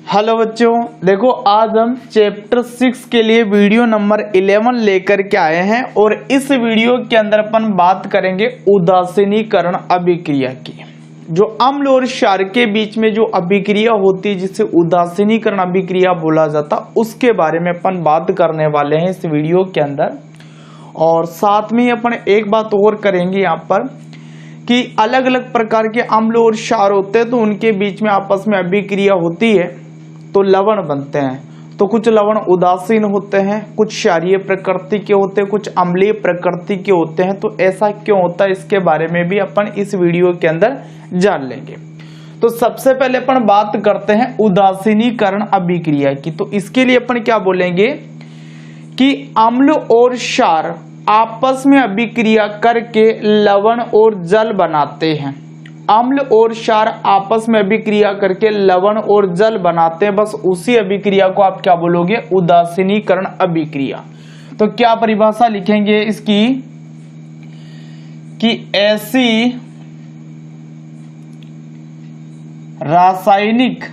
Hello बच्चों, देखो आज हम चैप्टर 6 के लिए वीडियो नंबर 11 लेकर के आए हैं और इस वीडियो के अंदर अपन बात करेंगे उदासीनीकरण अभिक्रिया की। जो अम्ल और क्षार के बीच में जो अभिक्रिया होती है जिसे उदासीनीकरण अभिक्रिया बोला जाता, उसके बारे में अपन बात करने वाले हैं इस वीडियो के अंदर। और साथ में ही अपन एक बात और करेंगे यहाँ पर कि अलग अलग प्रकार के अम्ल और क्षार होते हैं तो उनके बीच में आपस में अभिक्रिया होती है तो लवण बनते हैं। तो कुछ लवण उदासीन होते हैं, कुछ क्षारीय प्रकृति के होते हैं, कुछ अम्लीय प्रकृति के होते हैं। तो ऐसा क्यों होता है इसके बारे में भी अपन इस वीडियो के अंदर जान लेंगे। तो सबसे पहले अपन बात करते हैं उदासीनीकरण अभिक्रिया की। तो इसके लिए अपन क्या बोलेंगे कि अम्ल और क्षार आपस में अभिक्रिया करके लवण और जल बनाते हैं। अम्ल और क्षार आपस में अभिक्रिया करके लवण और जल बनाते हैं, बस उसी अभिक्रिया को आप क्या बोलोगे, उदासीनीकरण अभिक्रिया। तो क्या परिभाषा लिखेंगे इसकी कि ऐसी रासायनिक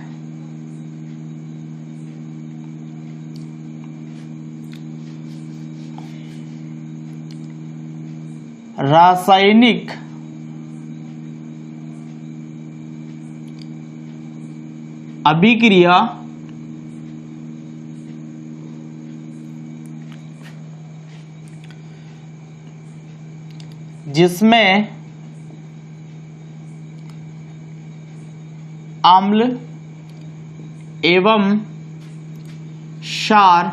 अभिक्रिया जिसमें अम्ल एवं क्षार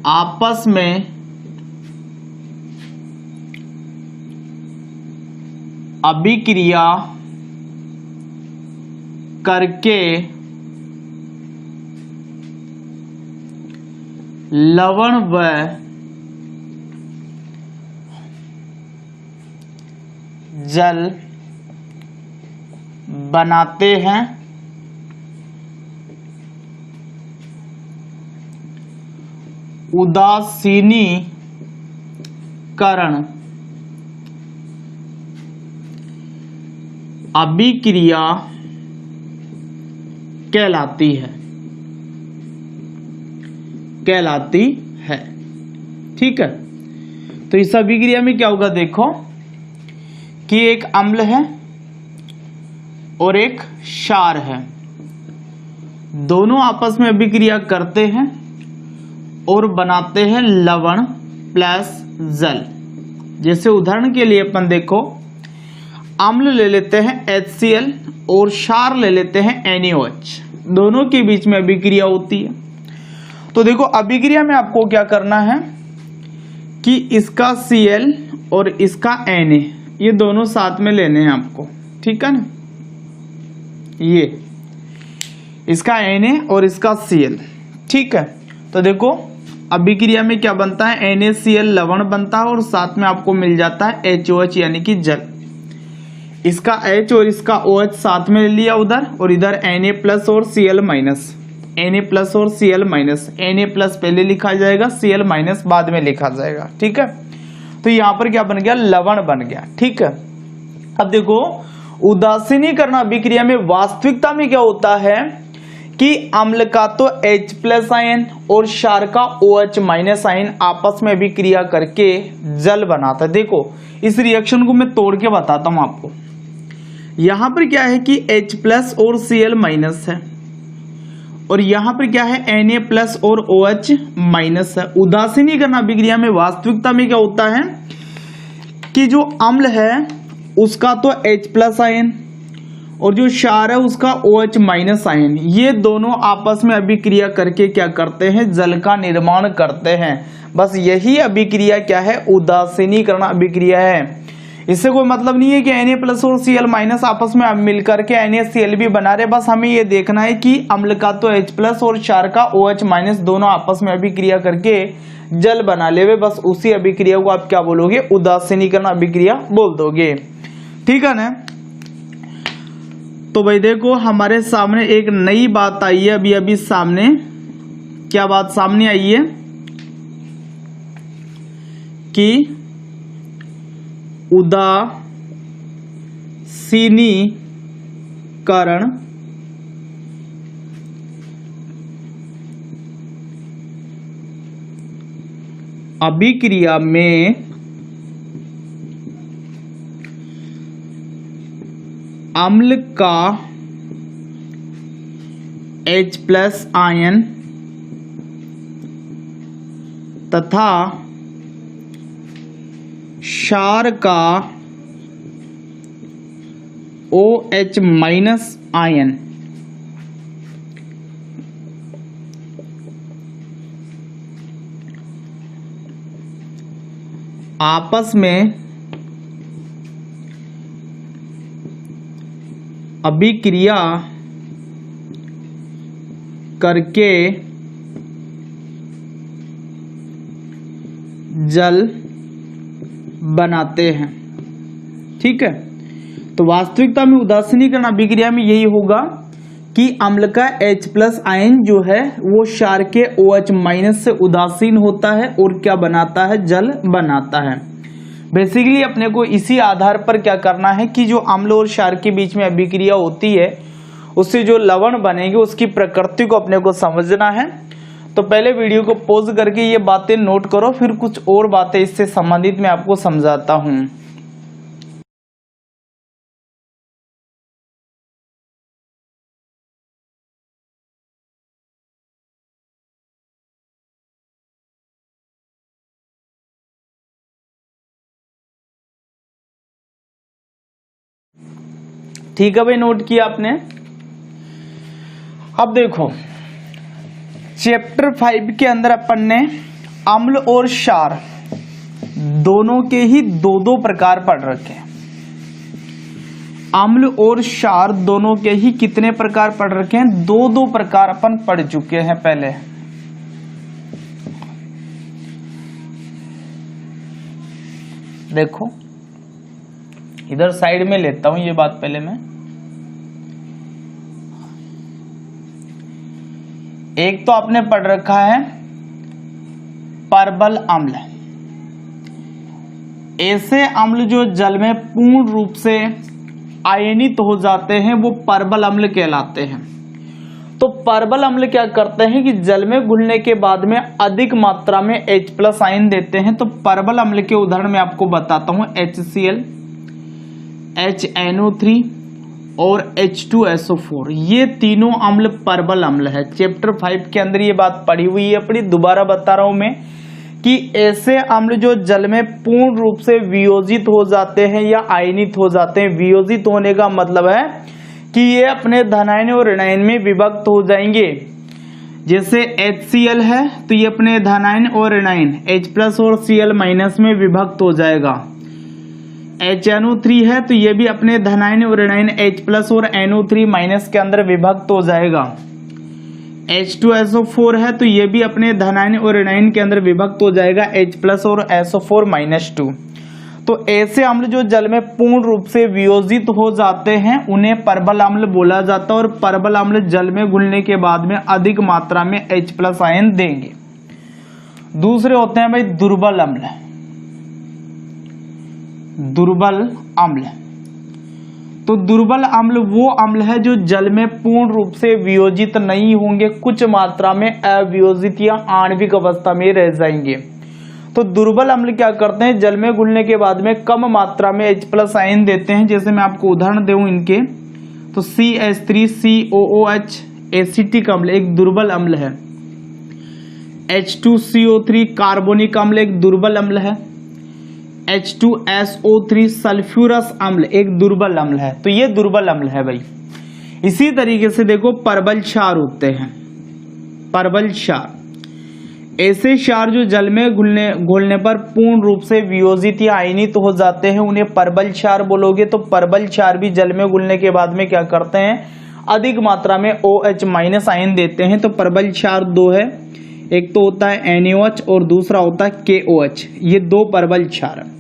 आपस में अभिक्रिया करके लवण व जल बनाते हैं। उदासीनीकरण अभिक्रिया कहलाती है। ठीक है, तो इस अभिक्रिया में क्या होगा, देखो कि एक अम्ल है और एक क्षार है, दोनों आपस में अभिक्रिया करते हैं और बनाते हैं लवण प्लस जल। जैसे उदाहरण के लिए अपन देखो, अम्ल ले लेते हैं HCl और क्षार ले लेते हैं NaOH, दोनों के बीच में अभिक्रिया होती है। तो देखो अभिक्रिया में आपको क्या करना है कि इसका Cl और इसका Na ये दोनों साथ में लेने हैं आपको, ठीक है ना। ये इसका Na और इसका Cl, ठीक है। तो देखो अभिक्रिया में क्या बनता है, NaCl लवण बनता है और साथ में आपको मिल जाता है HOH यानी कि जल। इसका H और इसका OH साथ में ले लिया उधर, और इधर Na प्लस और Cl माइनस, Na प्लस और Cl माइनस। Na प्लस पहले लिखा जाएगा, Cl माइनस बाद में लिखा जाएगा, ठीक है। तो यहाँ पर क्या बन गया, लवण बन गया, ठीक है। अब देखो उदासीनीकरण अभिक्रिया में वास्तविकता में क्या होता है कि अम्ल का तो H प्लस आयन और क्षार का OH माइनस आयन आपस में अभिक्रिया करके जल बनाता है। देखो इस रिएक्शन को मैं तोड़ के बताता हूं आपको। यहां पर क्या है कि H प्लस और Cl माइनस है, और यहां पर क्या है, Na प्लस और OH माइनस है। उदासीनीकरण अभिक्रिया में वास्तविकता में क्या होता है कि जो अम्ल है उसका तो H प्लस आयन और जो क्षार है उसका OH माइनस आयन, ये दोनों आपस में अभिक्रिया करके क्या करते हैं, जल का निर्माण करते हैं। बस यही अभिक्रिया क्या है, उदासीनीकरण अभिक्रिया है। इससे कोई मतलब नहीं है कि Na प्लस और Cl माइनस आपस में मिलकर के NaCl भी बना रहे, बस हमें ये देखना है कि अम्ल का तो H प्लस और क्षार का OH माइनस दोनों आपस में अभिक्रिया करके जल बना ले, बस उसी अभिक्रिया को आप क्या बोलोगे, उदासीनीकरण अभिक्रिया बोल दोगे, ठीक है ना। तो भाई देखो हमारे सामने एक नई बात आई है अभी अभी सामने। क्या बात सामने आई है कि उदासीनीकरण सीनीकरण अभिक्रिया में अम्ल का H+ आयन तथा क्षार का OH- आयन आपस में अभिक्रिया करके जल बनाते हैं। ठीक है, तो वास्तविकता में उदासीनीकरण अभिक्रिया में यही होगा कि अम्ल का H+ आयन जो है वो क्षार के OH- से उदासीन होता है और क्या बनाता है, जल बनाता है। बेसिकली अपने को इसी आधार पर क्या करना है कि जो अम्ल और क्षार के बीच में अभिक्रिया होती है उससे जो लवण बनेंगे उसकी प्रकृति को अपने को समझना है। तो पहले वीडियो को पॉज करके ये बातें नोट करो, फिर कुछ और बातें इससे संबंधित मैं आपको समझाता हूं। ठीक है भाई, नोट किया आपने। अब देखो चैप्टर 5 के अंदर अपन ने अम्ल और क्षार दोनों के ही दो प्रकार पढ़ रखे हैं। अम्ल और क्षार दोनों के ही कितने प्रकार पढ़ रखे हैं, दो प्रकार अपन पढ़ चुके हैं पहले। देखो इधर साइड में लेता हूं ये बात पहले मैं। एक तो आपने पढ़ रखा है परबल अम्ल। ऐसे अम्ल जो जल में पूर्ण रूप से आयनित हो जाते हैं वो परबल अम्ल कहलाते हैं। तो परबल अम्ल क्या करते हैं कि जल में घुलने के बाद में अधिक मात्रा में H+ आयन देते हैं। तो परबल अम्ल के उदाहरण मैं आपको बताता हूं, HCl, HNO3 और H2SO4, ये तीनों अम्ल परबल अम्ल है। चैप्टर 5 के अंदर ये बात पढ़ी हुई है अपनी, दोबारा बता रहा हूं मैं कि ऐसे अम्ल जो जल में पूर्ण रूप से वियोजित हो जाते हैं या आयनित हो जाते हैं। वियोजित होने का मतलब है कि ये अपने धनायन और ऋणायन में विभक्त हो जाएंगे। जैसे HCl है तो ये अपने धनायन और ऋणायन H+ और Cl- में विभक्त हो जाएगा। HNO3 है तो ये भी अपने धनायन और ऋणायन H+ और NO3- के अंदर विभक्त हो जाएगा। H2SO4 है तो ये भी अपने धनायन और ऋणायन के अंदर विभक्त हो जाएगा, H+ और SO4-2। तो ऐसे अम्ल जो जल में पूर्ण रूप से वियोजित हो जाते हैं उन्हें परबल अम्ल बोला जाता है। और परबल अम्ल जल में घुलने के बाद में अधिक मात्रा में H+ आयन देंगे। दूसरे होते हैं भाई दुर्बल अम्ल। दुर्बल अम्ल, तो दुर्बल अम्ल वो अम्ल है जो जल में पूर्ण रूप से वियोजित नहीं होंगे, कुछ मात्रा में अवियोजित या आणविक अवस्था में रह जाएंगे। तो दुर्बल अम्ल क्या करते हैं, जल में घुलने के बाद में कम मात्रा में H+ आयन देते हैं। जैसे मैं आपको उदाहरण दूं इनके, तो CH3COOH एसिटिक अम्ल एक दुर्बल अम्ल है। H2CO3 कार्बोनिक अम्ल एक दुर्बल अम्ल है। H2SO3 सल्फ्यूरस अम्ल एक दुर्बल अम्ल है। तो ये दुर्बल अम्ल है भाई। इसी तरीके से देखो परबल क्षार होते हैं। परबल क्षार, ऐसे क्षार जो जल में घुलने पर पूर्ण रूप से वियोजित या आयनित हो जाते हैं उन्हें परबल क्षार बोलोगे। तो परबल क्षार भी जल में घुलने के बाद में क्या करते हैं, अधिक मात्रा में OH- आयन देते हैं। तो परबल क्षार दो है, एक तो होता है NaOH और दूसरा होता है KOH। ये दो परबल क्षार।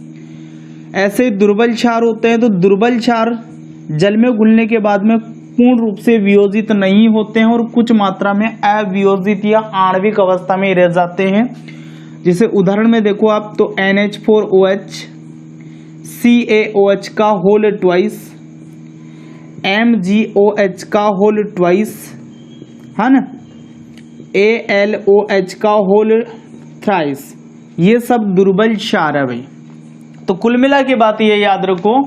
ऐसे दुर्बल क्षार होते हैं। तो दुर्बल क्षार जल में घुलने के बाद में पूर्ण रूप से वियोजित नहीं होते हैं और कुछ मात्रा में अवियोजित या आणविक अवस्था में रह जाते हैं। जैसे उदाहरण में देखो आप, तो NH4OH CaOH का होल ट्वाइस MgOH का होल ट्वाइस, है ना, AlOH का होल थ्राइस, ये सब दुर्बल क्षार है भाई। तो कुल मिला के बात ये याद रखो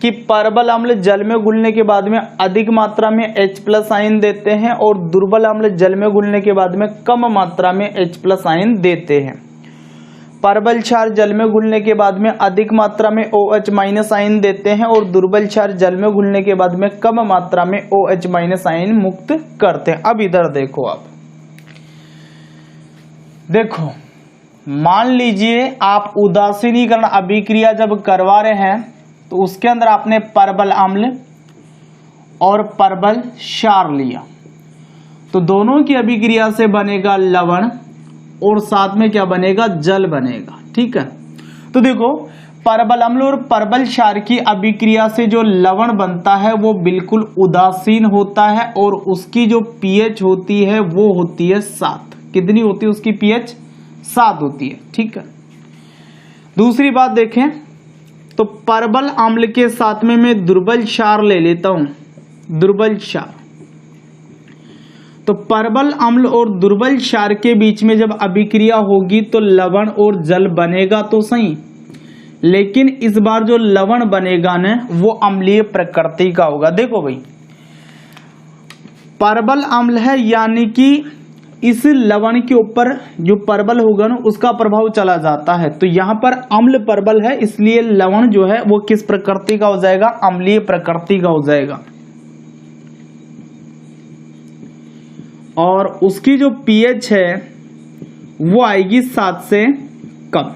कि परबल अम्ल जल में घुलने के बाद में अधिक मात्रा में H+ आयन देते हैं और दुर्बल अम्ल जल में घुलने के बाद में कम मात्रा में H+ आयन देते हैं। परबल क्षार जल में घुलने के बाद में अधिक मात्रा में OH- आयन देते हैं और दुर्बल क्षार जल में घुलने के बाद में कम मात्रा में OH- आयन मुक्त करते हैं। अब इधर देखो, आप देखो, मान लीजिए आप उदासीनीकरण अभिक्रिया जब करवा रहे हैं तो उसके अंदर आपने परबल अम्ल और परबल क्षार लिया, तो दोनों की अभिक्रिया से बनेगा लवण और साथ में क्या बनेगा, जल बनेगा। ठीक है, तो देखो परबल अम्ल और परबल क्षार की अभिक्रिया से जो लवण बनता है वो बिल्कुल उदासीन होता है और उसकी जो pH होती है वो होती है 7। कितनी होती है उसकी pH? 7 होती है। ठीक है, दूसरी बात देखें तो परबल अम्ल के साथ में मैं दुर्बल क्षार ले लेता हूं, दुर्बल क्षार। तो परबल अम्ल और दुर्बल क्षार के बीच में जब अभिक्रिया होगी तो लवण और जल बनेगा तो सही, लेकिन इस बार जो लवण बनेगा ना वो अम्लीय प्रकृति का होगा। देखो भाई, परबल अम्ल है यानी कि इस लवण के ऊपर जो परबल होगा ना उसका प्रभाव चला जाता है, तो यहां पर अम्ल परबल है इसलिए लवण जो है वो किस प्रकृति का हो जाएगा, अम्लीय प्रकृति का हो जाएगा। और उसकी जो pH है वो आएगी 7 से कम।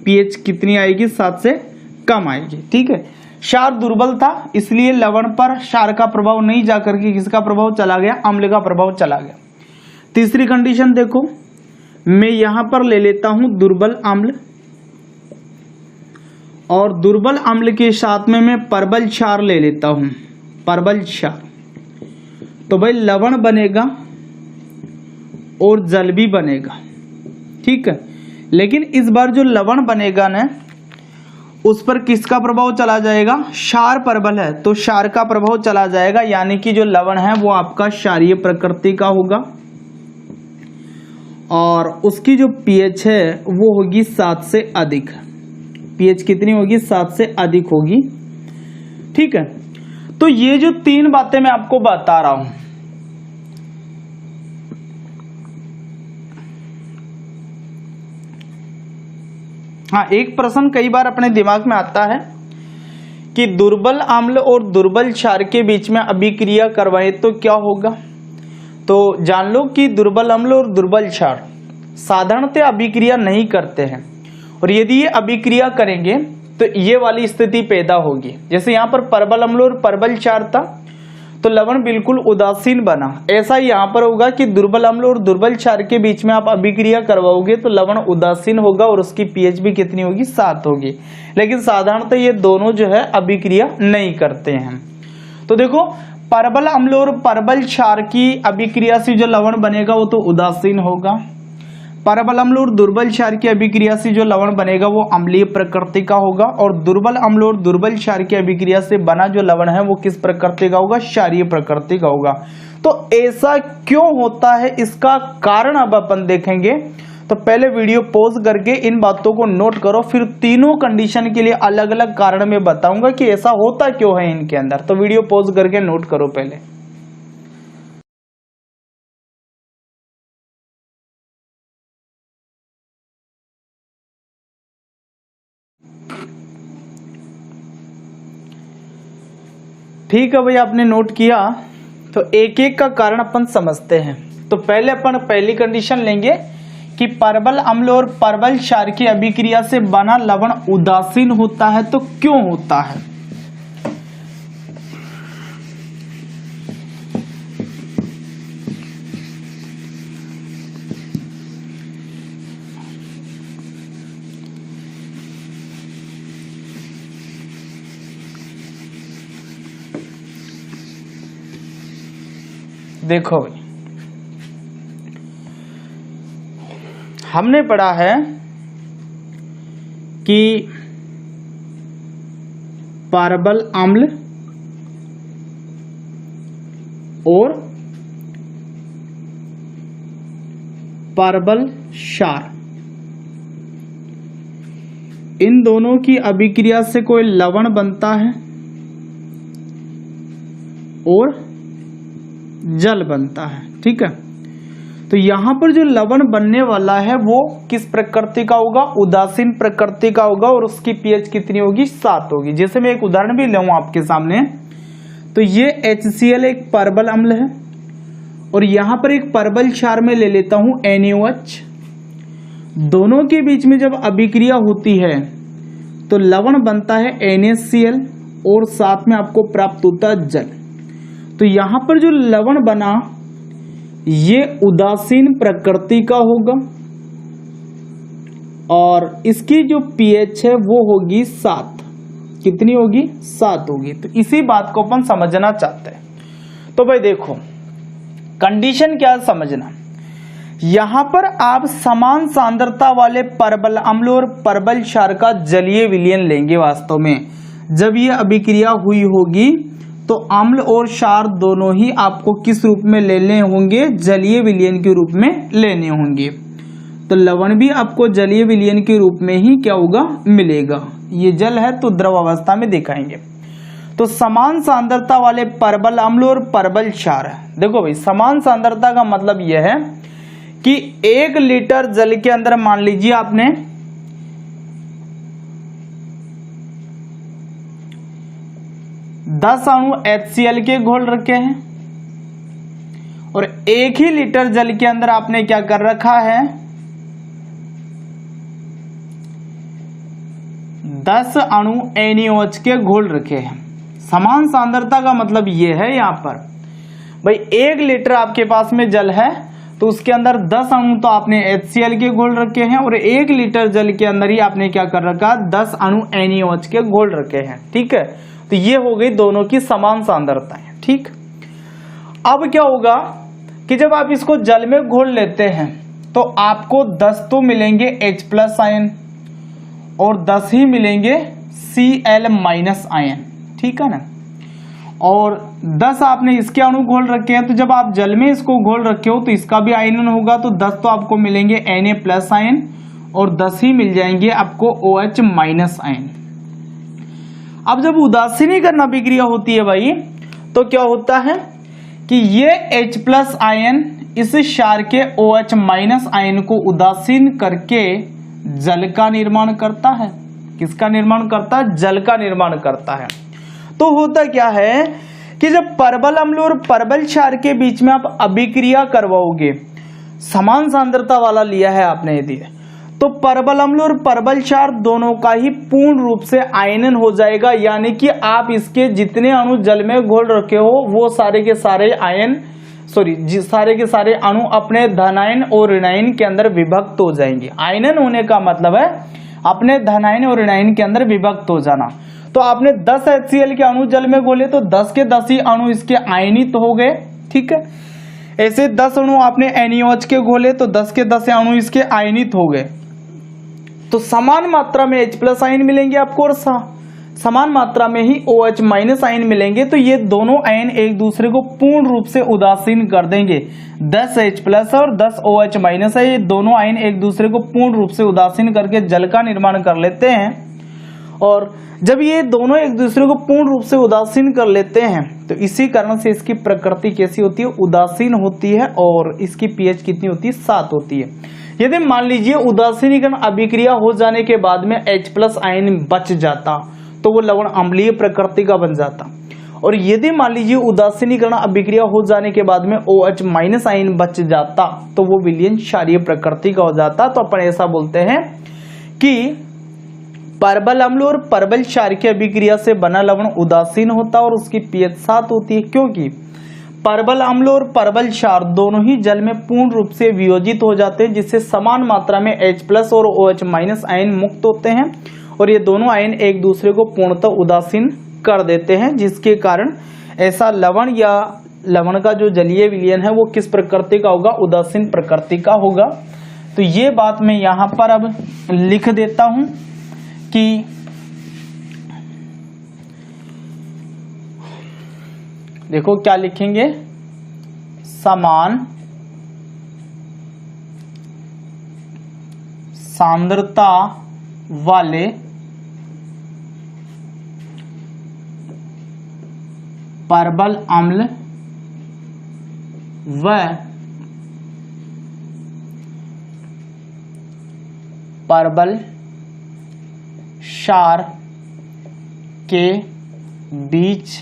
pH कितनी आएगी? 7 से कम आएगी। ठीक है, क्षार दुर्बल था इसलिए लवण पर क्षार का प्रभाव नहीं जाकर के किसका प्रभाव चला गया, अम्ल का प्रभाव चला गया। तीसरी कंडीशन देखो, मैं यहां पर ले लेता हूं दुर्बल अम्ल और दुर्बल अम्ल के साथ में मैं परबल क्षार ले लेता हूं, परबल क्षार। तो भाई लवण बनेगा और जल भी बनेगा। ठीक है, लेकिन इस बार जो लवण बनेगा ना उस पर किसका प्रभाव चला जाएगा, क्षार परबल है तो क्षार का प्रभाव चला जाएगा, यानी कि जो लवण है वो आपका क्षारीय प्रकृति का होगा और उसकी जो pH है वो होगी 7 से अधिक। pH कितनी होगी? 7 से अधिक होगी। ठीक है, तो ये जो 3 बातें मैं आपको बता रहा हूं, हाँ, एक प्रश्न कई बार अपने दिमाग में आता है कि दुर्बल अम्ल और दुर्बल क्षार के बीच में अभिक्रिया करवाएं तो क्या होगा। तो जान लो कि दुर्बल अम्ल और दुर्बल क्षार साधारणतः अभिक्रिया नहीं करते हैं और यदि ये अभिक्रिया करेंगे तो ये वाली स्थिति पैदा होगी। जैसे यहाँ पर परबल अम्ल और परबल क्षार था तो लवण बिल्कुल उदासीन बना, ऐसा ही यहाँ पर होगा कि दुर्बल अम्ल और दुर्बल क्षार के बीच में आप अभिक्रिया करवाओगे तो लवण उदासीन होगा और उसकी pH भी कितनी होगी? 7 होगी। लेकिन साधारणतः ये दोनों जो है अभिक्रिया नहीं करते हैं। तो देखो परबल अम्ल और परबल क्षार की अभिक्रिया से जो लवण बनेगा वो तो उदासीन होगा, परबल अम्ल और दुर्बल क्षार की अभिक्रिया से जो लवण बनेगा वो अम्लीय प्रकृति का होगा और दुर्बल अम्ल और दुर्बल क्षार की अभिक्रिया से बना जो लवण है वो किस प्रकृति का होगा? क्षारीय प्रकृति का होगा। तो ऐसा क्यों होता है, इसका कारण अब अपन देखेंगे। तो पहले वीडियो पॉज करके इन बातों को नोट करो, फिर तीनों कंडीशन के लिए अलग अलग कारण मैं बताऊंगा कि ऐसा होता क्यों है इनके अंदर। तो वीडियो पॉज करके नोट करो पहले। ठीक है भाई, आपने नोट किया तो एक एक का कारण अपन समझते हैं। तो पहले अपन पहली कंडीशन लेंगे कि परबल अम्ल और परबल क्षार की अभिक्रिया से बना लवण उदासीन होता है। तो क्यों होता है? देखो भाई, हमने पढ़ा है कि परबल अम्ल और परबल क्षार, इन दोनों की अभिक्रिया से कोई लवण बनता है और जल बनता है। ठीक है, तो यहां पर जो लवण बनने वाला है वो किस प्रकृति का होगा? उदासीन प्रकृति का होगा और उसकी पीएच कितनी होगी? 7 होगी। जैसे मैं एक उदाहरण भी लूं आपके सामने, तो ये HCl एक परबल अम्ल है और यहां पर एक परबल क्षार में ले लेता हूं NaOH। दोनों के बीच में जब अभिक्रिया होती है तो लवण बनता है NaCl और साथ में आपको प्राप्त होता है जल। तो यहां पर जो लवण बना ये उदासीन प्रकृति का होगा और इसकी जो पीएच है वो होगी 7। कितनी होगी? 7 होगी। तो इसी बात को अपन समझना चाहते हैं। तो भाई देखो, कंडीशन क्या समझना, यहां पर आप समान सांद्रता वाले परबल अम्ल और परबल क्षार का जलीय विलयन लेंगे। वास्तव में जब ये अभिक्रिया हुई होगी तो अम्ल और क्षार दोनों ही आपको किस रूप में लेने होंगे? जलीय विलयन के रूप में लेने होंगे। तो लवण भी आपको जलीय विलयन के रूप में ही क्या होगा? मिलेगा। ये जल है तो द्रव अवस्था में दिखाएंगे। तो समान सांद्रता वाले परबल अम्ल और परबल क्षार, देखो भाई समान सांद्रता का मतलब यह है कि 1 लीटर जल के अंदर मान लीजिए आपने 10 अणु HCl के घोल रखे हैं और 1 ही लीटर जल के अंदर आपने क्या कर रखा है? 10 अणु NaOH के घोल रखे हैं। समान सांद्रता का मतलब यह है यहां पर भाई 1 लीटर आपके पास में जल है तो उसके अंदर 10 अणु तो आपने HCl के घोल रखे हैं और 1 लीटर जल के अंदर ही आपने क्या कर रखा? 10 अणु NaOH के घोल रखे हैं। ठीक है, तो ये हो गई दोनों की समान सांद्रताएं। ठीक, अब क्या होगा कि जब आप इसको जल में घोल लेते हैं तो आपको 10 तो मिलेंगे H+ आयन और 10 ही मिलेंगे Cl- आयन। ठीक है ना, और 10 आपने इसके अणु घोल रखे हैं तो जब आप जल में इसको घोल रखे हो तो इसका भी आयनन होगा, तो 10 तो आपको मिलेंगे Na+ आयन और 10 ही मिल जाएंगे आपको OH- आयन। अब जब उदासीनीकरण अभिक्रिया होती है भाई तो क्या होता है कि ये H+ आयन इस क्षार के OH- आयन को उदासीन करके जल का निर्माण करता है। किसका निर्माण करता है? जल का निर्माण करता है। तो होता क्या है कि जब परबल अम्ल और परबल क्षार के बीच में आप अभिक्रिया करवाओगे, समान सांद्रता वाला लिया है आपने यदि, तो परबल अम्ल और परबल क्षार दोनों का ही पूर्ण रूप से आयनन हो जाएगा। यानी कि आप इसके जितने अणु जल में घोल रखे हो वो सारे के सारे सारे के सारे अणु अपने धनायन और ऋणायन के अंदर विभक्त हो जाएंगे। आयनन होने का मतलब है अपने धनायन और ऋणायन के अंदर विभक्त हो जाना। तो आपने 10 HCl के अणु जल में घोले तो 10 के 10 ही अणु इसके आयनित हो गए। ठीक है, ऐसे 10 अणु आपने NaOH के घोले तो 10 के 10 अणु इसके आयनित हो गए। तो समान मात्रा में H+ आयन मिलेंगे आपको और समान मात्रा में ही OH- आयन मिलेंगे। तो ये दोनों आयन एक दूसरे को पूर्ण रूप से उदासीन कर देंगे। 10 H+ और 10 OH- है, ये दोनों आयन एक दूसरे को पूर्ण रूप से उदासीन करके जल का निर्माण कर लेते हैं। और जब ये दोनों एक दूसरे को पूर्ण रूप से उदासीन कर लेते हैं तो इसी कारण से इसकी प्रकृति कैसी होती है? उदासीन होती है और इसकी पीएच कितनी होती है? 7 होती है। यदि मान लीजिए उदासीनीकरण अभिक्रिया हो जाने के बाद में H+ आयन बच जाता तो वो लवण अम्लीय प्रकृति का बन जाता, और यदि मान लीजिए उदासीनीकरण अभिक्रिया हो जाने के बाद में OH- आयन बच जाता तो वो विलयन क्षारीय प्रकृति का हो जाता। तो अपन ऐसा बोलते हैं कि परबल अम्ल और परबल क्षार की अभिक्रिया से बना लवण उदासीन होता और उसकी पीएच 7 होती है, क्योंकि परबल अम्ल और परबल क्षार दोनों ही जल में पूर्ण रूप से वियोजित हो जाते हैं, जिससे समान मात्रा में H+ और OH- आयन मुक्त होते हैं और ये दोनों आयन एक दूसरे को पूर्णतः उदासीन कर देते हैं, जिसके कारण ऐसा लवण या लवण का जो जलीय विलयन है वो किस प्रकृति का होगा? उदासीन प्रकृति का होगा। तो ये बात मैं यहां पर अब लिख देता हूं कि देखो क्या लिखेंगे समान सांद्रता वाले परबल अम्ल व परबल क्षार के बीच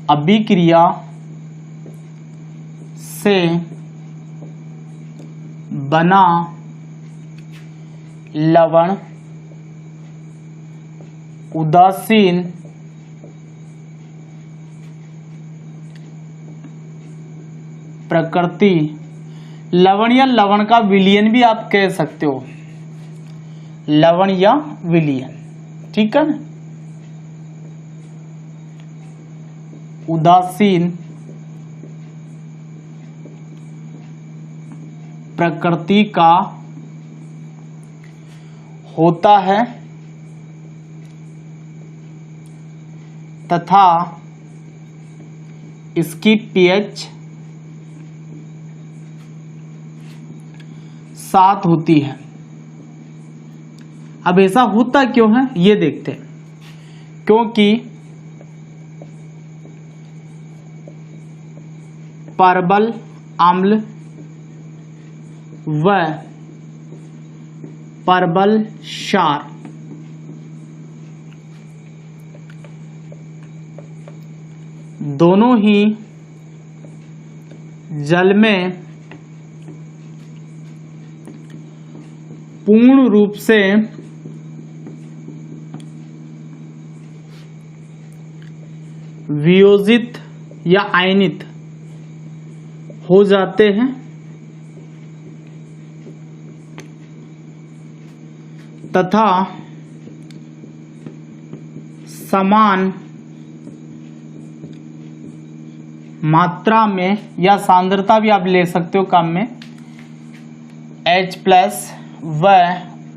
अभिक्रिया से बना लवण उदासीन प्रकृति, लवण या लवण का विलयन भी आप कह सकते हो, लवण या विलयन, ठीक है ना। उदासीन प्रकृति का होता है तथा इसकी pH 7 होती है। अब ऐसा होता क्यों है ये देखते हैं। क्योंकि परबल अम्ल व परबल क्षार दोनों ही जल में पूर्ण रूप से वियोजित या आयनित हो जाते हैं तथा समान मात्रा में या सांद्रता भी आप ले सकते हो काम में H प्लस व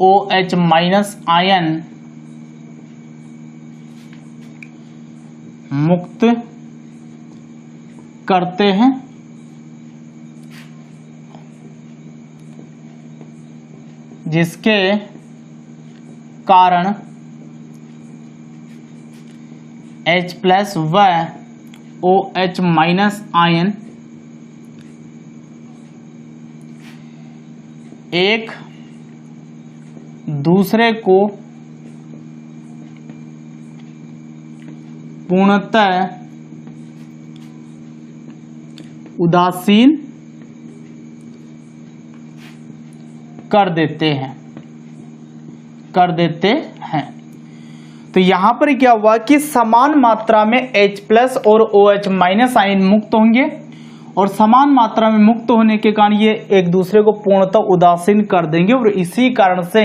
OH माइनस आयन मुक्त करते हैं जिसके कारण H प्लस व OH माइनस आयन एक दूसरे को पूर्णतः उदासीन कर देते हैं। तो यहां पर क्या हुआ कि समान मात्रा में H प्लस और OH माइनस आयन मुक्त होंगे और समान मात्रा में मुक्त होने के कारण ये एक दूसरे को पूर्णतः उदासीन कर देंगे और इसी कारण से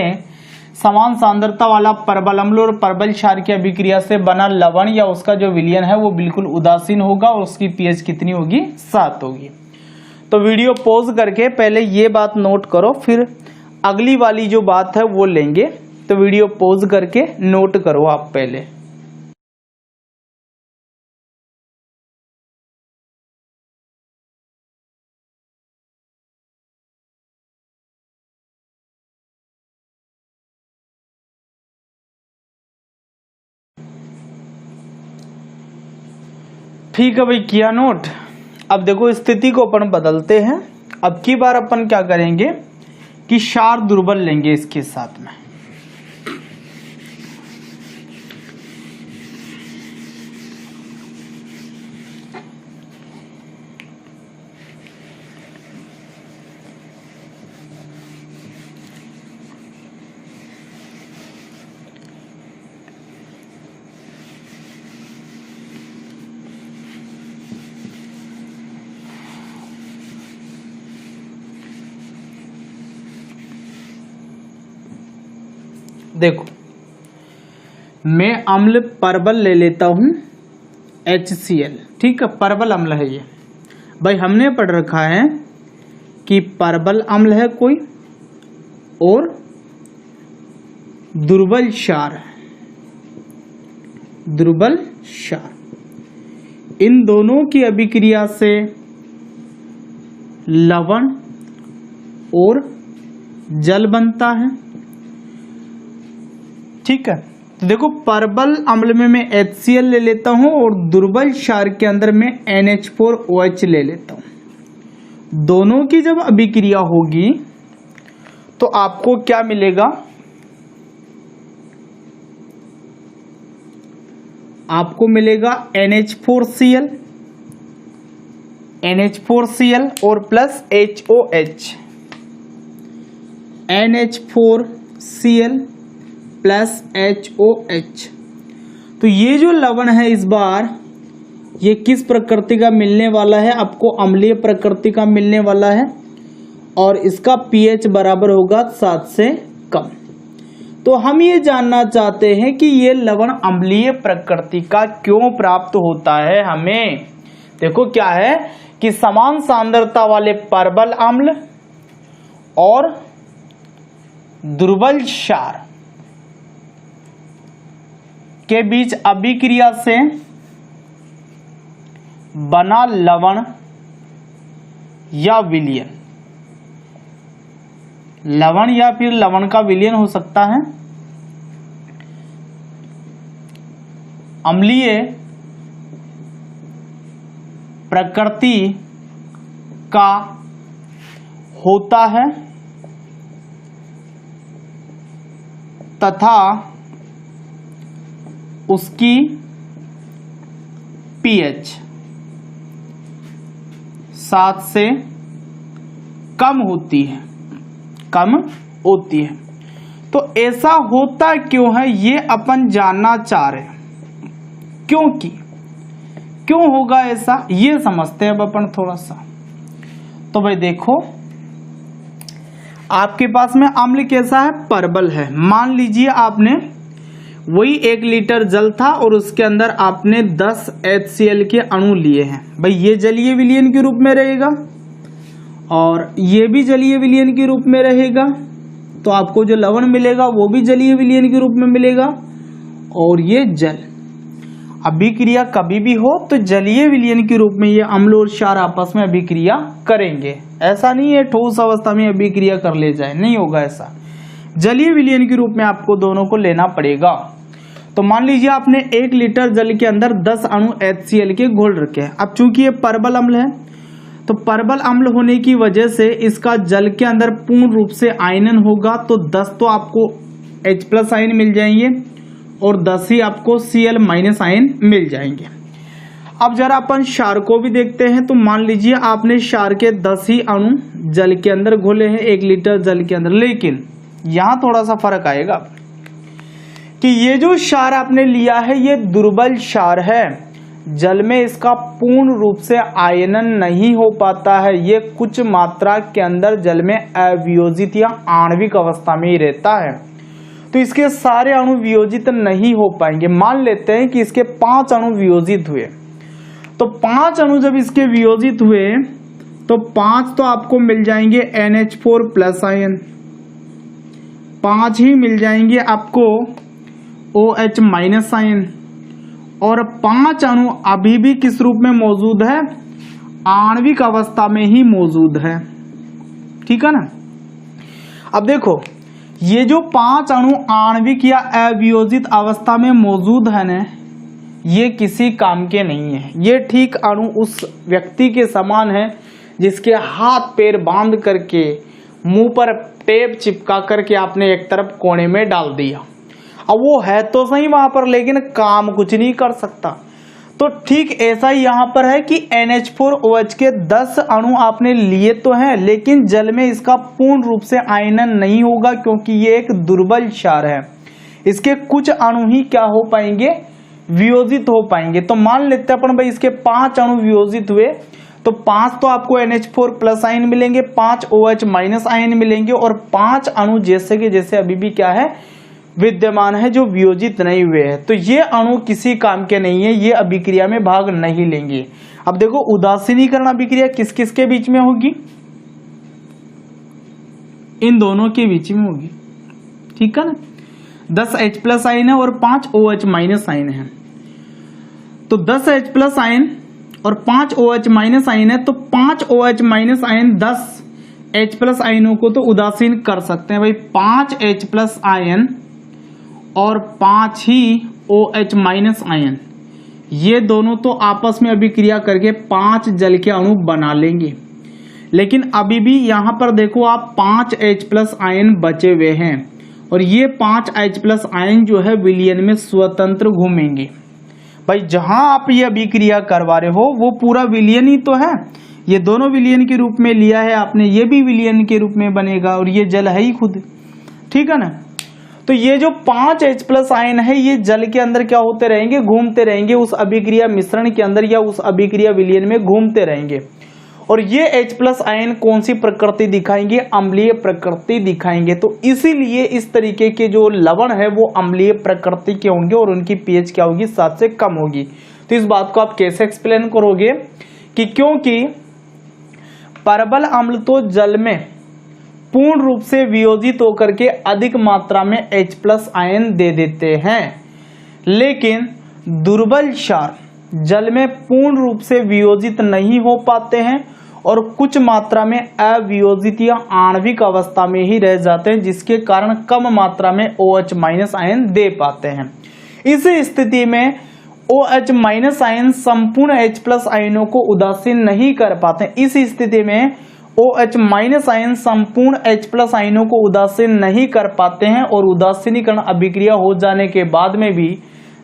समान सांद्रता वाला परबल अम्ल और परबल क्षार की अभिक्रिया से बना लवण या उसका जो विलयन है वो बिल्कुल उदासीन होगा और उसकी pH कितनी होगी 7 होगी। तो वीडियो पॉज करके पहले ये बात नोट करो, फिर अगली वाली जो बात है वो लेंगे। तो वीडियो पॉज करके नोट करो आप पहले। ठीक है भाई, किया नोट। अब देखो स्थिति को अपन बदलते हैं। अब की बार अपन क्या करेंगे कि क्षार दुर्बल लेंगे इसके साथ में। देखो मैं अम्ल परबल ले लेता हूं HCl, ठीक है, परबल अम्ल है ये। भाई हमने पढ़ रखा है कि परबल अम्ल है कोई और दुर्बल क्षार, दुर्बल क्षार। इन दोनों की अभिक्रिया से लवण और जल बनता है। ठीक है, तो देखो परबल अम्ल में मैं HCl ले लेता हूं और दुर्बल क्षार के अंदर मैं NH4OH ले लेता हूं। दोनों की जब अभिक्रिया होगी तो आपको क्या मिलेगा? आपको मिलेगा NH4Cl और plus HOH, NH4Cl plus HOH। तो ये जो लवण है इस बार ये किस प्रकृति का मिलने वाला है? आपको अम्लीय प्रकृति का मिलने वाला है और इसका pH बराबर होगा 7 से कम। तो हम ये जानना चाहते हैं कि ये लवण अम्लीय प्रकृति का क्यों प्राप्त होता है हमें। देखो क्या है कि समान सांद्रता वाले परबल अम्ल और दुर्बल क्षार के बीच अभिक्रिया से बना लवण या विलयन, लवण या फिर लवण का विलयन हो सकता है, अम्लीय प्रकृति का होता है तथा उसकी pH 7 से कम होती है, तो ऐसा होता क्यों है ये अपन जानना चाह रहे हैं। क्यों होगा ऐसा ये समझते हैं अब अपन थोड़ा सा। तो भाई देखो आपके पास में अम्ल कैसा है? परबल है। मान लीजिए आपने वही 1 लीटर जल था और उसके अंदर आपने 10 HCl के अणु लिए हैं। भाई ये जलीय विलयन के रूप में रहेगा और ये भी जलीय विलयन के रूप में रहेगा, तो आपको जो लवण मिलेगा वो भी जलीय विलयन के रूप में मिलेगा। और ये जल अभिक्रिया कभी भी हो तो जलीय विलयन के रूप में ये अम्ल और क्षार आपस में अभिक्रिया करेंगे। ऐसा नहीं है ठोस अवस्था में अभिक्रिया कर ले जाए, नहीं होगा ऐसा। जलीय विलयन के रूप में आपको दोनों को लेना पड़ेगा। तो मान लीजिए आपने 1 लीटर जल के अंदर 10 अणु HCl के घोल रखे हैं। अब चूंकि ये परबल अम्ल है तो परबल अम्ल होने की वजह से इसका जल के अंदर पूर्ण रूप से आयनन होगा, तो 10 तो आपको H+ आयन मिल जाएंगे और 10 ही आपको Cl- आयन मिल जाएंगे। अब जरा अपन क्षार को भी देखते हैं। तो मान लीजिए आपने क्षार के 10 ही अणु जल के अंदर घोले हैं 1 लीटर जल के अंदर, लेकिन यहां थोड़ा सा फर्क आएगा कि ये जो क्षार आपने लिया है ये दुर्बल क्षार है। जल में इसका पूर्ण रूप से आयनन नहीं हो पाता है, ये कुछ मात्रा के अंदर जल में अवियोजित या आणविक अवस्था में ही रहता है, तो इसके सारे अणु वियोजित नहीं हो पाएंगे। मान लेते हैं कि इसके 5 अणु वियोजित हुए, तो 5 अणु जब इसके वियोजित हुए तो 5 तो आपको मिल जाएंगे NH4+ आयन, 5 ही मिल जाएंगे आपको OH- आयन, और 5 अणु अभी भी किस रूप में मौजूद है? आणविक अवस्था में ही मौजूद है। ठीक है ना। अब देखो ये जो 5 अणु आणविक या अवियोजित अवस्था में मौजूद है ना, ये किसी काम के नहीं है। ये ठीक अणु उस व्यक्ति के समान है जिसके हाथ पैर बांध करके मुंह पर टेप चिपका करके आपने एक तरफ कोने में डाल दिया। अब वो है तो सही वहां पर, लेकिन काम कुछ नहीं कर सकता। तो ठीक ऐसा ही यहां पर है कि NH4OH के 10 अणु आपने लिए तो हैं, लेकिन जल में इसका पूर्ण रूप से आयनन नहीं होगा क्योंकि ये एक दुर्बल क्षार है। इसके कुछ अणु ही क्या हो पाएंगे? वियोजित हो पाएंगे। तो मान लेते हैं अपन भाई इसके 5 अणु वियोजित हुए, तो 5 तो आपको NH4+ आयन मिलेंगे, 5 OH- आयन मिलेंगे, और 5 अणु जैसे के जैसे अभी भी क्या है? विद्यमान है, जो वियोजित नहीं हुए हैं। तो ये अणु किसी काम के नहीं है, ये अभिक्रिया में भाग नहीं लेंगे। अब देखो उदासीनीकरण अभिक्रिया किस किस के बीच में होगी? इन दोनों के बीच में होगी। ठीक है ना। 10 H+ आयन है और 5 OH- आयन है। तो 10 H+ आयन और 5 OH माइनस आयन है, तो 5 OH minus ion 10 H plus आयनों को तो उदासीन कर सकते हैं भाई। 5 H प्लस आयन और 5 ही OH माइनस आयन, ये दोनों तो आपस में अभिक्रिया करके 5 जल के अणु बना लेंगे। लेकिन अभी भी यहां पर देखो आप 5 H प्लस आयन बचे हुए हैं और ये 5 H प्लस आयन जो है विलयन में स्वतंत्र घूमेंगे। भाई जहां आप ये अभिक्रिया करवा रहे हो वो पूरा विलयन ही तो है, ये दोनों विलयन के रूप में लिया है आपने, ये भी विलयन के रूप में बनेगा और ये जल है ही खुद, ठीक है ना। तो ये जो 5 H प्लस आयन है ये जल के अंदर क्या होते रहेंगे, घूमते रहेंगे, उस अभिक्रिया मिश्रण के अंदर या उस अभिक्रिया विलयन में घूमते रहेंगे। और ये H प्लस आयन कौन सी प्रकृति दिखाएंगे, अम्लीय प्रकृति दिखाएंगे। तो इसीलिए इस तरीके के जो लवण है वो अम्लीय प्रकृति के होंगे और उनकी pH क्या होगी, 7 से कम होगी। तो इस बात को आप कैसे एक्सप्लेन करोगे कि क्योंकि परबल अम्ल तो जल में पूर्ण रूप से वियोजित होकर के अधिक मात्रा में H प्लस आयन दे देते हैं, लेकिन दुर्बल क्षार जल में पूर्ण रूप से वियोजित नहीं हो पाते हैं और कुछ मात्रा में अवियोजित या आणविक अवस्था में ही रह जाते हैं, जिसके कारण कम मात्रा में OH माइनस आयन दे पाते हैं। इस स्थिति में OH माइनस आयन संपूर्ण H प्लस आयनों को उदासीन नहीं कर पाते। इस स्थिति में OH माइनस आयन संपूर्ण H प्लस आयनों को उदासीन नहीं कर पाते हैं और उदासीनीकरण अभिक्रिया हो जाने के बाद में भी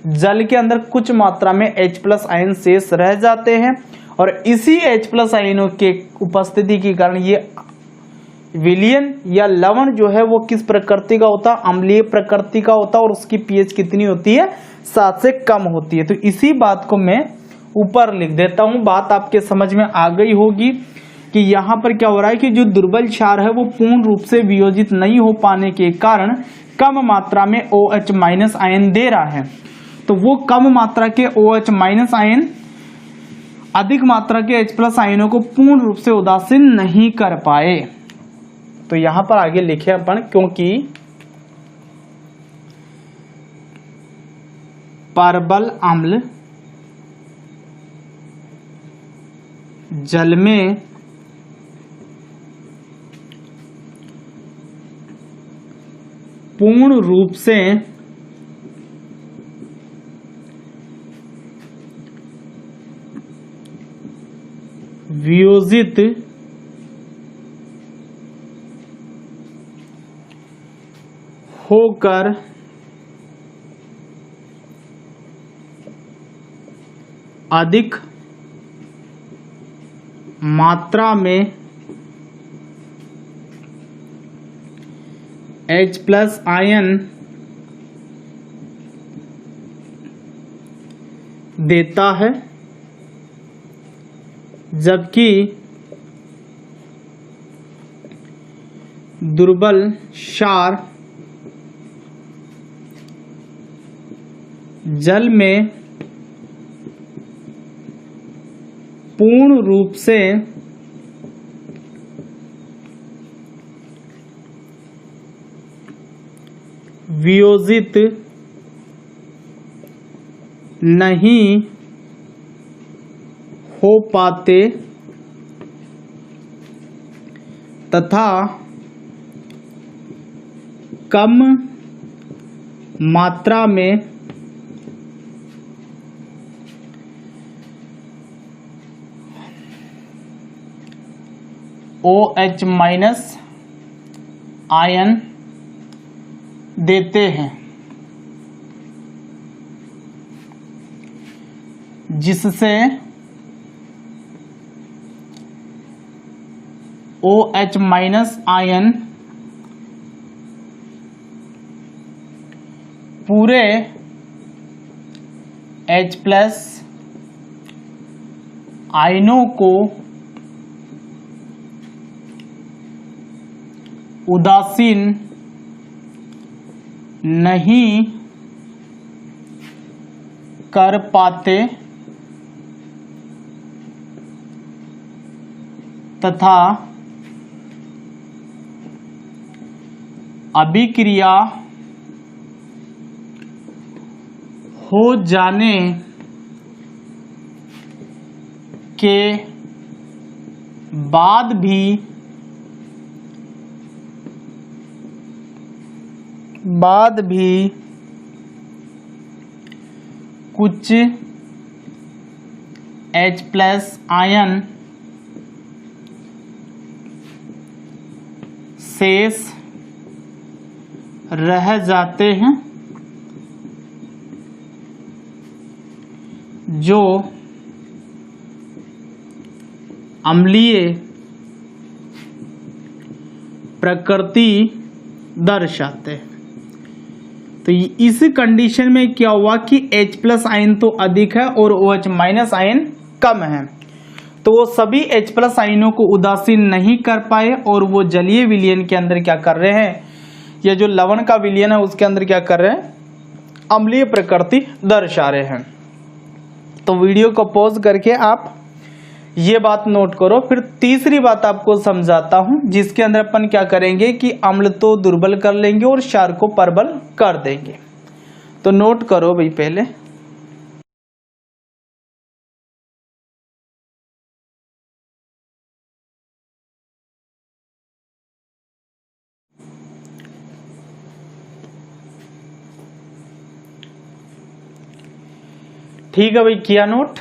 जल के अंदर कुछ मात्रा में H प्लस आयन शेष रह जाते हैं और इसी H प्लस आयनों के उपस्थिति के कारण ये विलयन या लवण जो है वो किस प्रकृति का होता है, अम्लीय प्रकृति का होता है और उसकी pH कितनी होती है, 7 से कम होती है। तो इसी बात को मैं ऊपर लिख देता हूं, बात आपके समझ में आ गई होगी कि यहाँ पर क्या हो रहा है कि जो दुर्बल क्षार है वो पूर्ण रूप से वियोजित नहीं हो पाने के कारण कम मात्रा में OH माइनस आयन दे रहा है। तो वो कम मात्रा के OH माइनस आयन अधिक मात्रा के H प्लस आयनों को पूर्ण रूप से उदासीन नहीं कर पाए। तो यहां पर आगे लिखे अपन, क्योंकि परबल अम्ल जल में पूर्ण रूप से वियोजित होकर अधिक मात्रा में H प्लस आयन देता है, जबकि दुर्बल क्षार जल में पूर्ण रूप से वियोजित नहीं हो पाते तथा कम मात्रा में OH माइनस आयन देते हैं, जिससे OH माइनस आयन पूरे H प्लस आयनों को उदासीन नहीं कर पाते तथा अभिक्रिया हो जाने के बाद भी कुछ H+ आयन शेष रह जाते हैं जो अम्लीय प्रकृति दर्शाते हैं। तो इस कंडीशन में क्या हुआ कि H+ आयन तो अधिक है और OH- आयन कम है, तो वो सभी H+ आयनों को उदासीन नहीं कर पाए और वो जलीय विलयन के अंदर क्या कर रहे हैं, ये जो लवण का विलयन है उसके अंदर क्या कर रहे हैं, अम्लीय प्रकृति दर्शा रहे हैं। तो वीडियो को पॉज करके आप ये बात नोट करो। फिर तीसरी बात आपको समझाता हूं, जिसके अंदर अपन क्या करेंगे कि अम्ल तो दुर्बल कर लेंगे और क्षार को प्रबल कर देंगे। तो नोट करो भाई पहले। ठीक है भाई, किया नोट।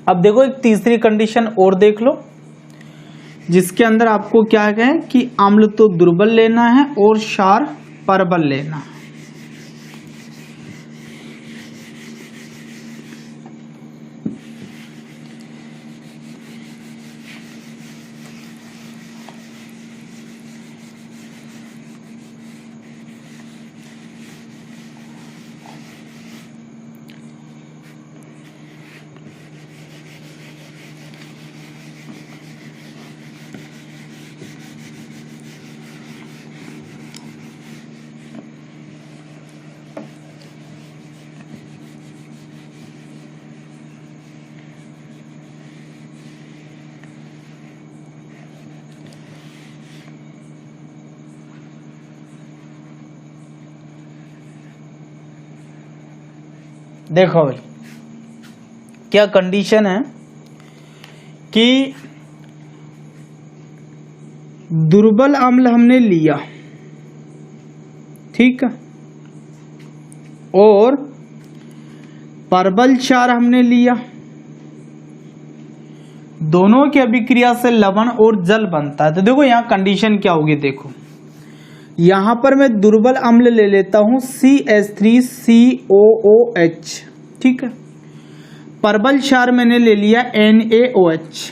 अब देखो एक तीसरी कंडीशन और देख लो, जिसके अंदर आपको क्या है कि अम्ल तो दुर्बल लेना है और क्षार प्रबल लेना है। देखो भाई क्या कंडीशन है कि दुर्बल अम्ल हमने लिया, ठीक है, और प्रबल क्षार हमने लिया। दोनों की अभिक्रिया से लवण और जल बनता है। तो देखो यहाँ कंडीशन क्या होगी, देखो यहां पर मैं दुर्बल अम्ल ले लेता हूं CH3COOH, ठीक है। प्रबल क्षार मैंने ले लिया NaOH।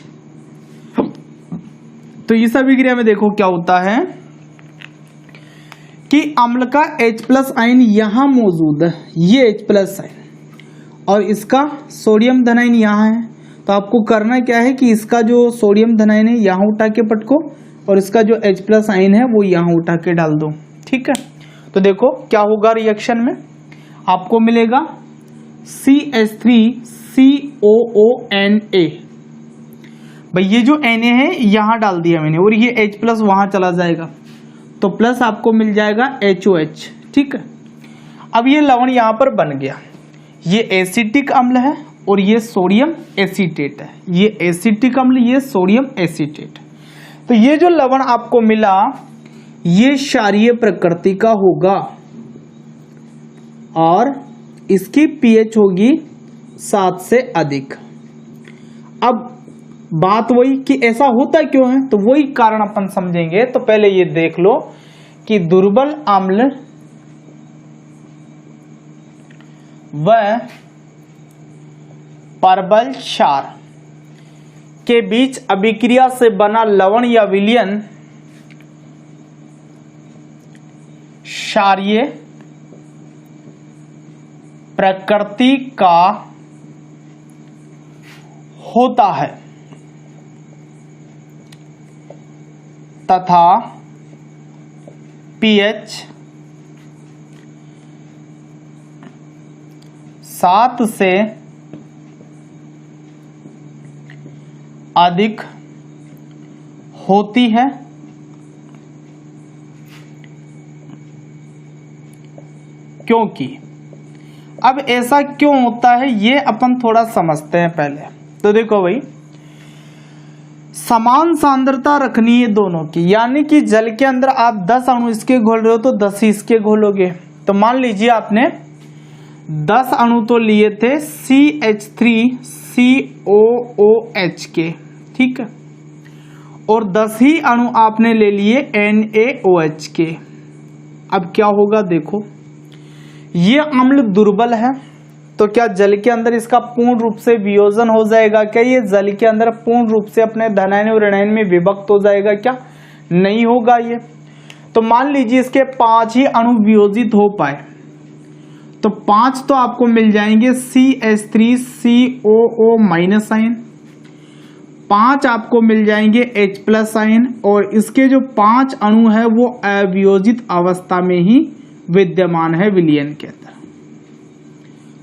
तो इस अभिक्रिया में देखो क्या होता है कि अम्ल का H+ आयन यहां मौजूद है, ये H+ आयन, और इसका सोडियम धनायन यहां है। तो आपको करना क्या है कि इसका जो सोडियम धनायन है यहां उठा के पटको और इसका जो H+ आयन है वो यहां उठा के डाल दो, ठीक है। तो देखो क्या होगा रिएक्शन में, आपको मिलेगा CH3COONA। भाई ये जो Na है यहां डाल दिया मैंने और ये H+ वहां चला जाएगा, तो प्लस आपको मिल जाएगा HOH, ठीक है। अब ये लवण यहां पर बन गया, ये एसिटिक अम्ल है और ये सोडियम एसीटेट है, ये एसिटिक अम्ल, ये सोडियम एसीटेट। तो ये जो लवण आपको मिला ये क्षारीय प्रकृति का होगा और इसकी pH होगी 7 से अधिक। अब बात वही कि ऐसा होता क्यों है, तो वही कारण अपन समझेंगे। तो पहले ये देख लो कि दुर्बल अम्ल व प्रबल क्षार के बीच अभिक्रिया से बना लवण या विलयन क्षारीय प्रकृति का होता है तथा pH 7 से अधिक होती है, क्योंकि अब ऐसा क्यों होता है ये अपन थोड़ा समझते हैं पहले। तो तो देखो भाई, समान सांद्रता रखनी है दोनों की, यानी कि जल के अंदर आप 10 अणु इसके घोल रहे हो तो 10 ही इसके घोलोगे। तो मान लीजिए आपने 10 अणु तो लिए थे CH3COOH के, ठीक है, और 10 ही अणु आपने ले लिए NaOH के। अब क्या होगा देखो, ये अम्ल दुर्बल है, तो क्या जल के अंदर इसका पूर्ण रूप से वियोजन हो जाएगा? क्या ये जल के अंदर पूर्ण रूप से अपने धनायन और ऋणायन में विभक्त हो जाएगा? क्या नहीं होगा ये। तो मान लीजिए इसके 5 ही अणु वियोजित हो पाए, तो 5 तो आपको मिल जाएंगे CH3COO माइनस आयन, 5 आपको मिल जाएंगे H प्लस आयन, और इसके जो 5 अणु है वो अवियोजित अवस्था में ही विद्यमान है विलयन के अंदर।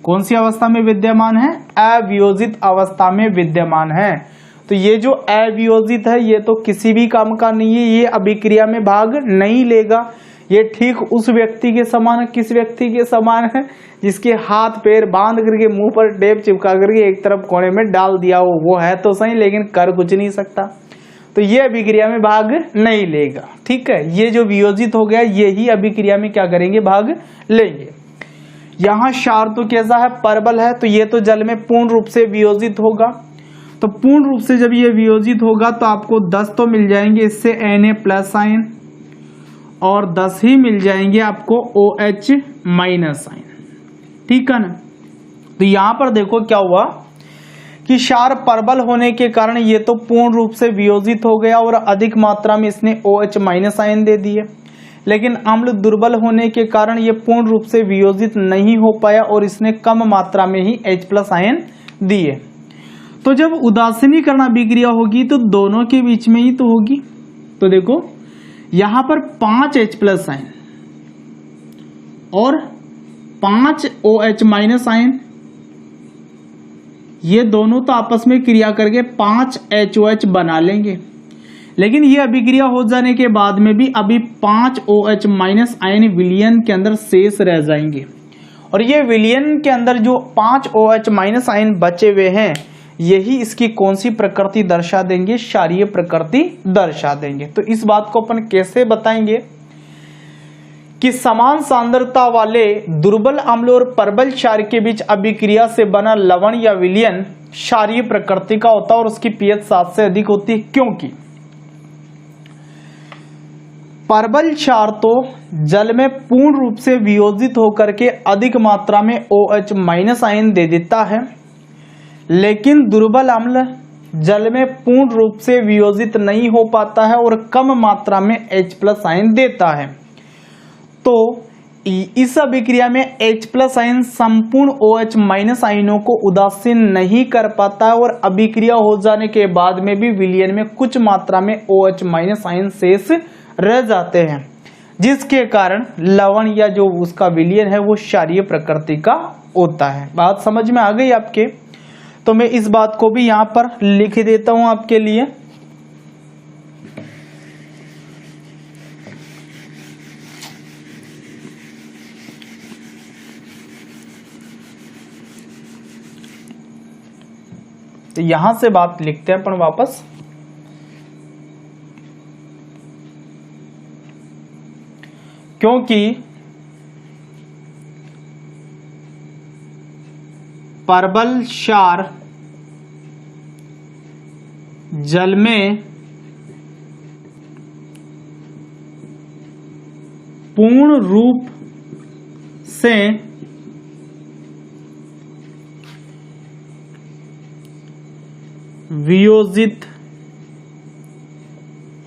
कौन सी अवस्था में विद्यमान है? अवियोजित अवस्था में विद्यमान है। तो ये जो अवियोजित है ये तो किसी भी काम का नहीं है, ये अभिक्रिया में भाग नहीं लेगा। ये ठीक उस व्यक्ति के समान है, किस व्यक्ति के समान है? जिसके हाथ पैर बांध करके मुंह पर टेप चिपका करके एक तरफ कोने में डाल दिया हो, वो है तो सही लेकिन कर कुछ नहीं सकता, तो ये अभिक्रिया में भाग नहीं लेगा। ठीक है, ये जो वियोजित हो गया ये ही अभिक्रिया में क्या करेंगे? भाग लेंगे। यहाँ क्षार तो कैसा है? परबल है, तो ये तो जल में पूर्ण रूप से वियोजित होगा। तो पूर्ण रूप से जब ये वियोजित होगा तो आपको 10 तो मिल जाएंगे इससे Na प्लस आयन, और 10 ही मिल जाएंगे आपको OH माइनस आयन। ठीक है ना। तो यहां पर देखो क्या हुआ कि क्षार परबल होने के कारण ये तो पूर्ण रूप से वियोजित हो गया और अधिक मात्रा में इसने OH माइनस आयन दे दिए, लेकिन अम्ल दुर्बल होने के कारण ये पूर्ण रूप से वियोजित नहीं हो पाया और इसने कम मात्रा में ही H प्लस आयन दिए। तो जब उदासीनीकरण अभिक्रिया होगी तो दोनों के बीच में ही तो होगी। तो देखो यहां पर 5 H प्लस आयन और 5 OH माइनस आयन, ये दोनों तो आपस में क्रिया करके 5 HOH बना लेंगे, लेकिन ये अभिक्रिया हो जाने के बाद में भी अभी 5 OH माइनस आयन विलयन के अंदर शेष रह जाएंगे, और ये विलयन के अंदर जो 5 OH माइनस आयन बचे हुए हैं यही इसकी कौन सी प्रकृति दर्शा देंगे? क्षारीय प्रकृति दर्शा देंगे। तो इस बात को अपन कैसे बताएंगे कि समान सांद्रता वाले दुर्बल अम्ल और परबल क्षार के बीच अभिक्रिया से बना लवण या विलयन क्षारीय प्रकृति का होता है और उसकी pH 7 से अधिक होती है, क्योंकि परबल क्षार तो जल में पूर्ण रूप से वियोजित होकर के अधिक मात्रा में OH माइनस आयन दे देता है, लेकिन दुर्बल अम्ल जल में पूर्ण रूप से वियोजित नहीं हो पाता है और कम मात्रा में H प्लस आयन देता है। तो इस अभिक्रिया में H प्लस आयन संपूर्ण OH माइनस आयनों को उदासीन नहीं कर पाता है और अभिक्रिया हो जाने के बाद में भी विलयन में कुछ मात्रा में OH माइनस आयन शेष रह जाते हैं, जिसके कारण लवण या जो उसका विलयन है वो क्षारीय प्रकृति का होता है। बात समझ में आ गई आपके? तो मैं इस बात को भी यहां पर लिख देता हूं आपके लिए। तो यहां से बात लिखते हैं अपन वापस। क्योंकि परबल क्षार जल में पूर्ण रूप से वियोजित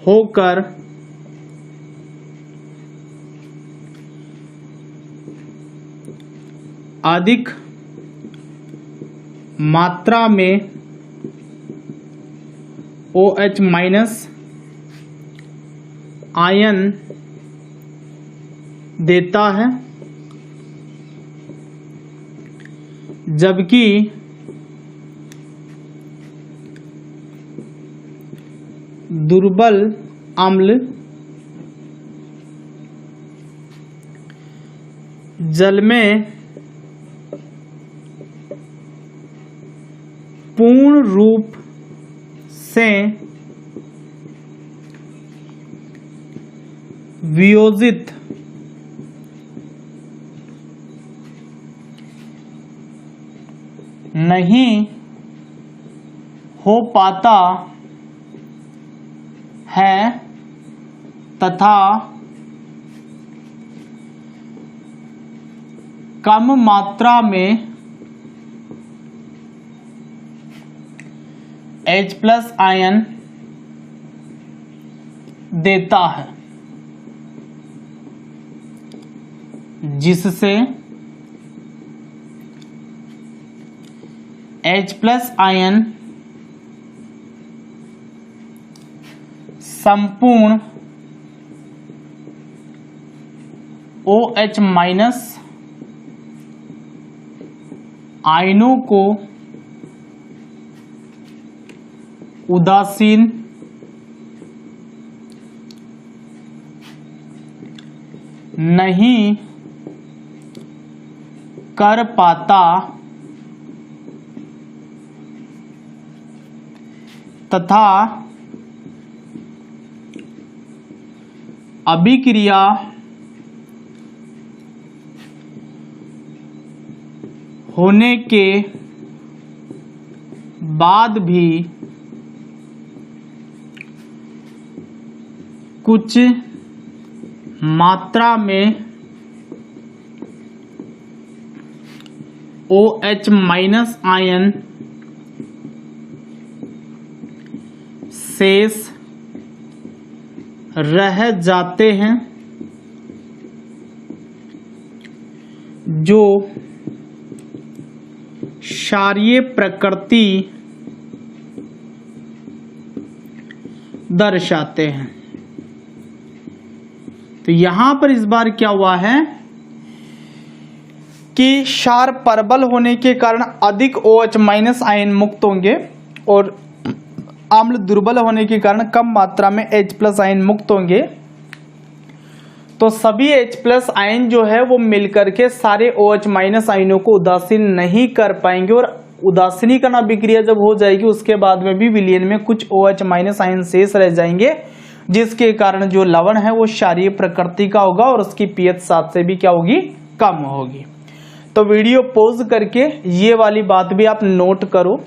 होकर अधिक मात्रा में OH माइनस आयन देता है, जबकि दुर्बल अम्ल जल में पूर्ण रूप से वियोजित नहीं हो पाता है तथा कम मात्रा में H+ आयन देता है, जिससे H+ आयन संपूर्ण OH- आयनों को उदासीन नहीं कर पाता तथा अभिक्रिया होने के बाद भी कुछ मात्रा में OH- आयन शेष रह जाते हैं, जो क्षारीय प्रकृति दर्शाते हैं। तो यहां पर इस बार क्या हुआ है कि क्षार प्रबल होने के कारण अधिक OH- आयन मुक्त होंगे और अम्ल दुर्बल होने के कारण कम मात्रा में H+ आयन मुक्त होंगे। तो सभी H+ आयन जो है वो मिलकर के सारे OH- आयनों को उदासीन नहीं कर पाएंगे और उदासीनीकरण अभिक्रिया जब हो जाएगी उसके बाद में भी विलयन में कुछ OH- आयन शेष रह जाएंगे, जिसके कारण जो लवण है वो क्षारीय प्रकृति का होगा और उसकी pH 7 से भी क्या होगी, कम होगी। तो वीडियो पॉज करके ये वाली बात भी आप नोट करो।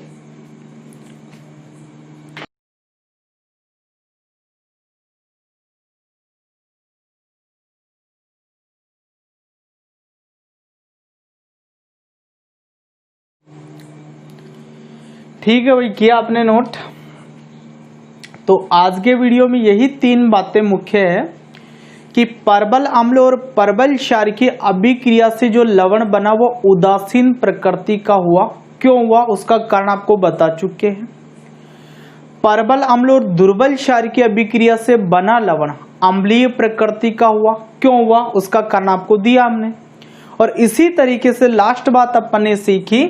ठीक है भाई, किया आपने नोट। तो आज के वीडियो में यही 3 बातें मुख्य है कि प्रबल अम्ल और प्रबल क्षार की अभिक्रिया से जो लवण बना वो उदासीन प्रकृति का हुआ, क्यों हुआ उसका कारण आपको बता चुके हैं। प्रबल अम्ल और दुर्बल क्षार की अभिक्रिया से बना लवण अम्लीय प्रकृति का हुआ, क्यों हुआ उसका कारण आपको दिया हमने। और इसी तरीके से लास्ट बात अपन ने सीखी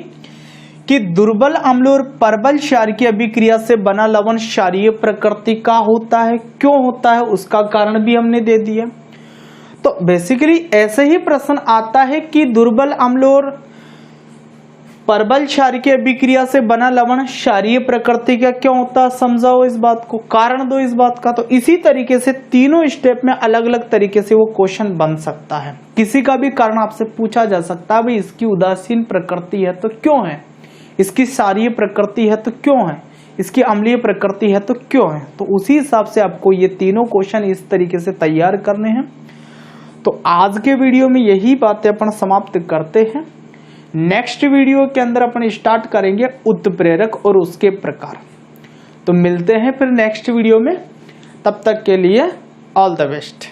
कि दुर्बल अम्ल और प्रबल क्षार की अभिक्रिया से बना लवण क्षारीय प्रकृति का होता है, क्यों होता है उसका कारण भी हमने दे दिया। तो बेसिकली ऐसे ही प्रश्न आता है कि दुर्बल अम्ल और प्रबल क्षार की अभिक्रिया से बना लवण क्षारीय प्रकृति का क्यों होता है, समझाओ इस बात को, कारण दो इस बात का। तो इसी तरीके से तीनों स्टेप में अलग अलग तरीके से वो क्वेश्चन बन सकता है। किसी का भी कारण आपसे पूछा जा सकता है, भाई इसकी उदासीन प्रकृति है तो क्यों है, इसकी क्षारीय प्रकृति है तो क्यों है, इसकी अम्लीय प्रकृति है तो क्यों है। तो उसी हिसाब से आपको ये तीनों क्वेश्चन इस तरीके से तैयार करने हैं। तो आज के वीडियो में यही बातें अपन समाप्त करते हैं। नेक्स्ट वीडियो के अंदर अपन स्टार्ट करेंगे उत्प्रेरक और उसके प्रकार। तो मिलते हैं फिर नेक्स्ट वीडियो में, तब तक के लिए ऑल द बेस्ट।